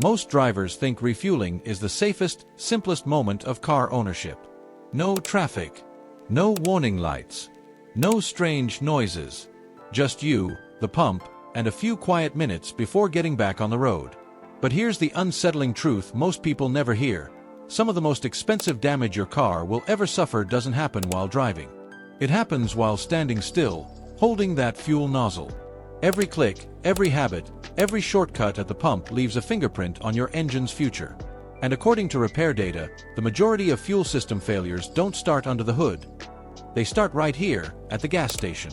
Most drivers think refueling is the safest, simplest moment of car ownership. No traffic. No warning lights. No strange noises. Just you, the pump, and a few quiet minutes before getting back on the road. But here's the unsettling truth most people never hear. Some of the most expensive damage your car will ever suffer doesn't happen while driving. It happens while standing still, holding that fuel nozzle. Every click, every habit, every shortcut at the pump leaves a fingerprint on your engine's future. And according to repair data, the majority of fuel system failures don't start under the hood. They start right here, at the gas station.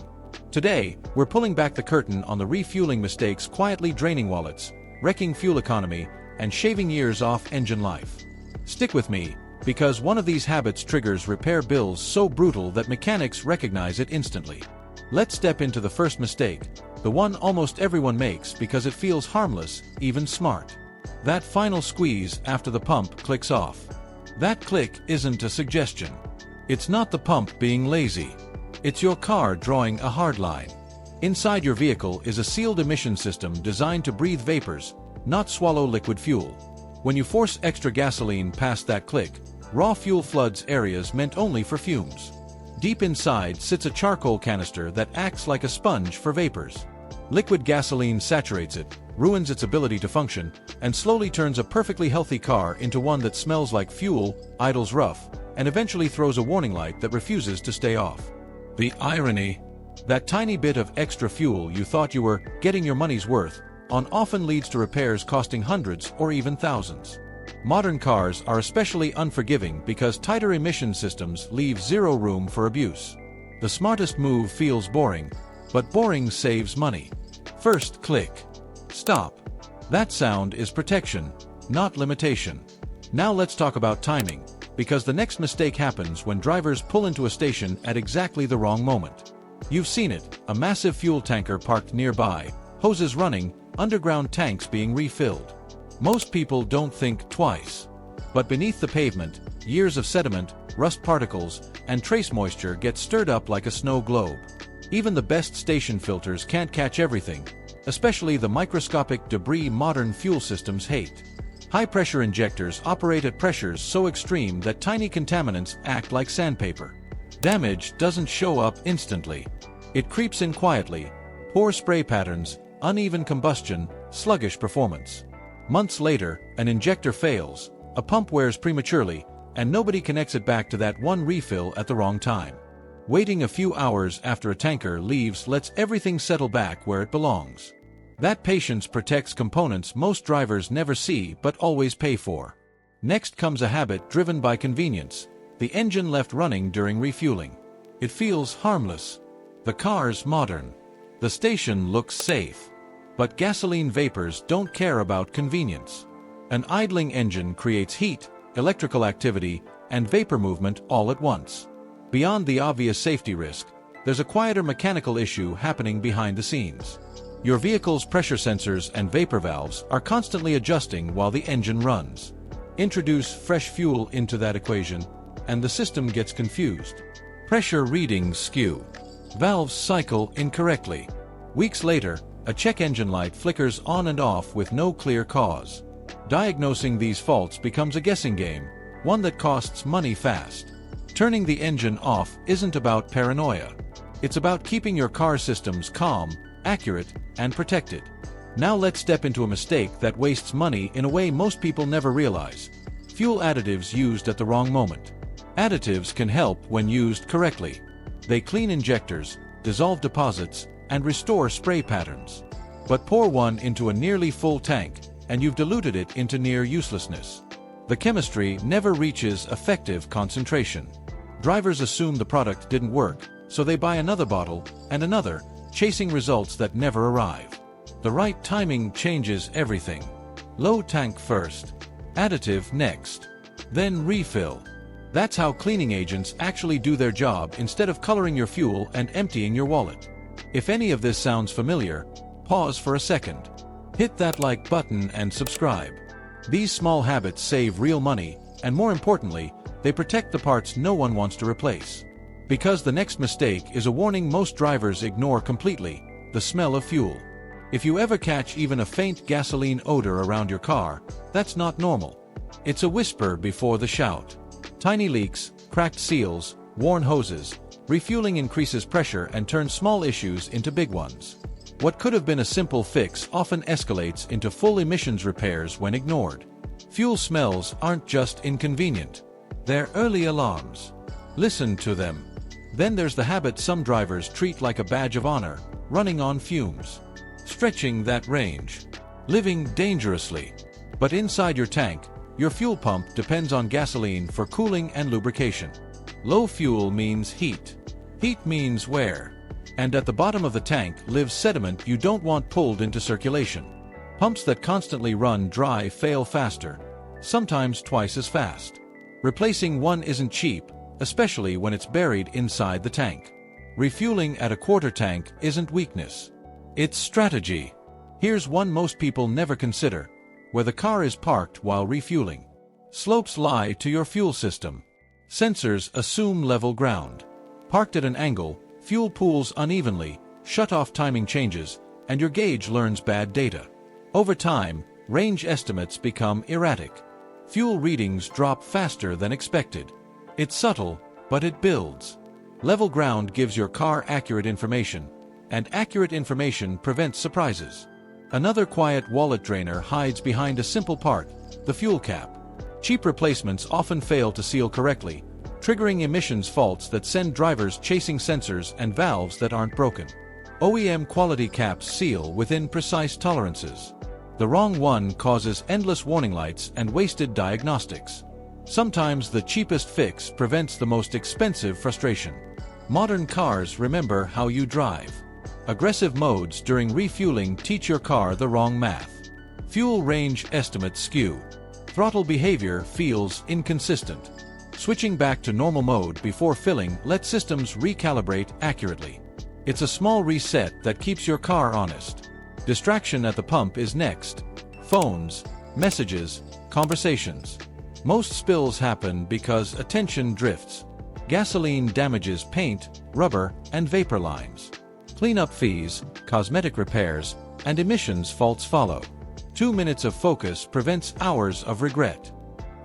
Today, we're pulling back the curtain on the refueling mistakes quietly draining wallets, wrecking fuel economy, and shaving years off engine life. Stick with me, because one of these habits triggers repair bills so brutal that mechanics recognize it instantly. Let's step into the first mistake, the one almost everyone makes because it feels harmless, even smart. That final squeeze after the pump clicks off. That click isn't a suggestion. It's not the pump being lazy. It's your car drawing a hard line. Inside your vehicle is a sealed emission system designed to breathe vapors, not swallow liquid fuel. When you force extra gasoline past that click, raw fuel floods areas meant only for fumes. Deep inside sits a charcoal canister that acts like a sponge for vapors. Liquid gasoline saturates it, ruins its ability to function, and slowly turns a perfectly healthy car into one that smells like fuel, idles rough, and eventually throws a warning light that refuses to stay off. The irony: that tiny bit of extra fuel you thought you were getting your money's worth on often leads to repairs costing hundreds or even thousands. Modern cars are especially unforgiving because tighter emission systems leave zero room for abuse. The smartest move feels boring, but boring saves money. First click. Stop. That sound is protection, not limitation. Now let's talk about timing, because the next mistake happens when drivers pull into a station at exactly the wrong moment. You've seen it, a massive fuel tanker parked nearby, hoses running, underground tanks being refilled. Most people don't think twice. But beneath the pavement, years of sediment, rust particles, and trace moisture get stirred up like a snow globe. Even the best station filters can't catch everything, especially the microscopic debris modern fuel systems hate. High-pressure injectors operate at pressures so extreme that tiny contaminants act like sandpaper. Damage doesn't show up instantly. It creeps in quietly: poor spray patterns, uneven combustion, sluggish performance. Months later, an injector fails, a pump wears prematurely, and nobody connects it back to that one refill at the wrong time. Waiting a few hours after a tanker leaves lets everything settle back where it belongs. That patience protects components most drivers never see but always pay for. Next comes a habit driven by convenience: the engine left running during refueling. It feels harmless. The car's modern. The station looks safe. But gasoline vapors don't care about convenience. An idling engine creates heat, electrical activity, and vapor movement all at once. Beyond the obvious safety risk, there's a quieter mechanical issue happening behind the scenes. Your vehicle's pressure sensors and vapor valves are constantly adjusting while the engine runs. Introduce fresh fuel into that equation, and the system gets confused. Pressure readings skew. Valves cycle incorrectly. Weeks later, a check engine light flickers on and off with no clear cause. Diagnosing these faults becomes a guessing game, one that costs money fast. Turning the engine off isn't about paranoia. It's about keeping your car systems calm, accurate, and protected. Now let's step into a mistake that wastes money in a way most people never realize: fuel additives used at the wrong moment. Additives can help when used correctly. They clean injectors, dissolve deposits, and restore spray patterns. But pour one into a nearly full tank, and you've diluted it into near uselessness. The chemistry never reaches effective concentration. Drivers assume the product didn't work, so they buy another bottle, and another, chasing results that never arrive. The right timing changes everything. Low tank first, additive next, then refill. That's how cleaning agents actually do their job instead of coloring your fuel and emptying your wallet. If any of this sounds familiar, pause for a second. Hit that like button and subscribe. These small habits save real money, and more importantly, they protect the parts no one wants to replace. Because the next mistake is a warning most drivers ignore completely: the smell of fuel. If you ever catch even a faint gasoline odor around your car, that's not normal. It's a whisper before the shout. Tiny leaks, cracked seals, worn hoses. Refueling increases pressure and turns small issues into big ones. What could have been a simple fix often escalates into full emissions repairs when ignored. Fuel smells aren't just inconvenient. They're early alarms. Listen to them. Then there's the habit some drivers treat like a badge of honor, running on fumes. Stretching that range. Living dangerously. But inside your tank, your fuel pump depends on gasoline for cooling and lubrication. Low fuel means heat. Heat means wear. And at the bottom of the tank lives sediment you don't want pulled into circulation. Pumps that constantly run dry fail faster, sometimes twice as fast. Replacing one isn't cheap, especially when it's buried inside the tank. Refueling at a quarter tank isn't weakness. It's strategy. Here's one most people never consider: where the car is parked while refueling. Slopes lie to your fuel system. Sensors assume level ground. Parked at an angle, fuel pools unevenly, shut-off timing changes, and your gauge learns bad data. Over time, range estimates become erratic. Fuel readings drop faster than expected. It's subtle, but it builds. Level ground gives your car accurate information, and accurate information prevents surprises. Another quiet wallet drainer hides behind a simple part: the fuel cap. Cheap replacements often fail to seal correctly, triggering emissions faults that send drivers chasing sensors and valves that aren't broken. OEM quality caps seal within precise tolerances. The wrong one causes endless warning lights and wasted diagnostics. Sometimes the cheapest fix prevents the most expensive frustration. Modern cars remember how you drive. Aggressive modes during refueling teach your car the wrong math. Fuel range estimates skew. Throttle behavior feels inconsistent. Switching back to normal mode before filling lets systems recalibrate accurately. It's a small reset that keeps your car honest. Distraction at the pump is next. Phones, messages, conversations. Most spills happen because attention drifts. Gasoline damages paint, rubber, and vapor lines. Cleanup fees, cosmetic repairs, and emissions faults follow. 2 minutes of focus prevents hours of regret.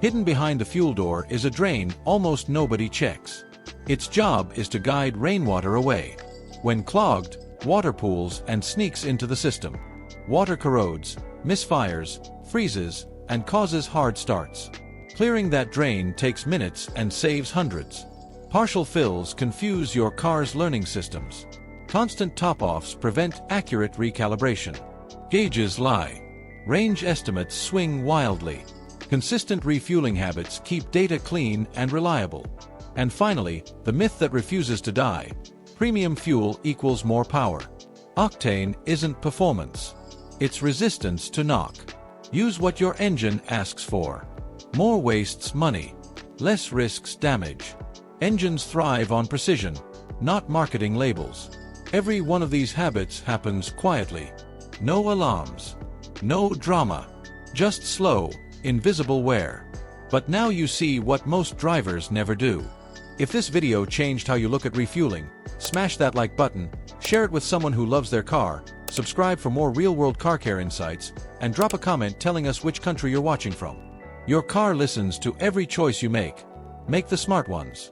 Hidden behind the fuel door is a drain almost nobody checks. Its job is to guide rainwater away. When clogged, water pools and sneaks into the system. Water corrodes, misfires, freezes, and causes hard starts. Clearing that drain takes minutes and saves hundreds. Partial fills confuse your car's learning systems. Constant top-offs prevent accurate recalibration. Gauges lie. Range estimates swing wildly. Consistent refueling habits keep data clean and reliable. And finally, the myth that refuses to die: premium fuel equals more power. Octane isn't performance. It's resistance to knock. Use what your engine asks for. More wastes money. Less risks damage. Engines thrive on precision, not marketing labels. Every one of these habits happens quietly. No alarms. No drama. Just slow, invisible wear. But now you see what most drivers never do. If this video changed how you look at refueling, smash that like button, share it with someone who loves their car, subscribe for more real-world car care insights, and drop a comment telling us which country you're watching from. Your car listens to every choice you make. Make the smart ones.